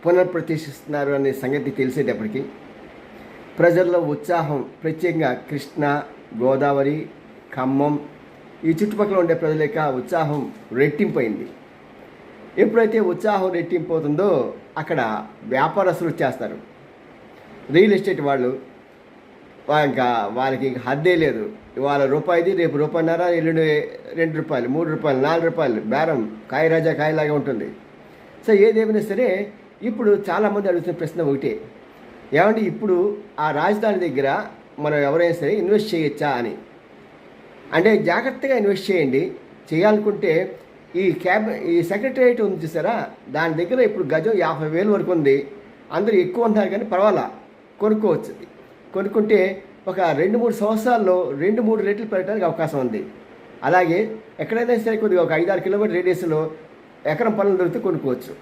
పునఃప్రతిష్ఠిస్తున్నారు అనే సంగతి తెలిసేటప్పటికి ప్రజల్లో ఉత్సాహం, ప్రత్యేకంగా కృష్ణా, గోదావరి, ఖమ్మం ఈ చుట్టుపక్కల ఉండే ప్రజల యొక్క ఉత్సాహం రెట్టింపైంది. ఎప్పుడైతే ఉత్సాహం రెట్టింపు అవుతుందో అక్కడ వ్యాపారస్తులు వచ్చేస్తారు. రియల్ ఎస్టేట్ వాళ్ళు ఇంకా వాళ్ళకి హద్దే లేదు. ఇవాళ రూపాయిది, రేపు రూపాయన్నర, ఎల్లుండి ₹2, ₹3, ₹4 బేరం కాయరాజా కాయలాగా ఉంటుంది. సో ఏదేమైనా సరే ఇప్పుడు చాలామంది అడుగుతున్న ప్రశ్న ఒకటే, ఏమంటే ఇప్పుడు ఆ రాజధాని దగ్గర మనం ఎవరైనా సరే ఇన్వెస్ట్ చేయొచ్చా అని. అంటే జాగ్రత్తగా ఇన్వెస్ట్ చేయండి. చేయాలనుకుంటే ఈ సెక్రటరియట్ ఉంది చూసారా, దాని దగ్గర ఇప్పుడు గజం 50,000 వరకు ఉంది. అందరూ ఎక్కువ ఉంటున్నారు కానీ పర్వాలా, కొనుక్కోవచ్చు. కొనుక్కుంటే ఒక 2-3 సంవత్సరాల్లో 2-3 రెట్లు పెరగడానికి అవకాశం ఉంది. అలాగే ఎక్కడైనా సరే కొద్దిగా ఒక 5-6 కిలోమీటర్ రేడియస్లో ఎకరం పొలం దొరికితే కొనుక్కోవచ్చు.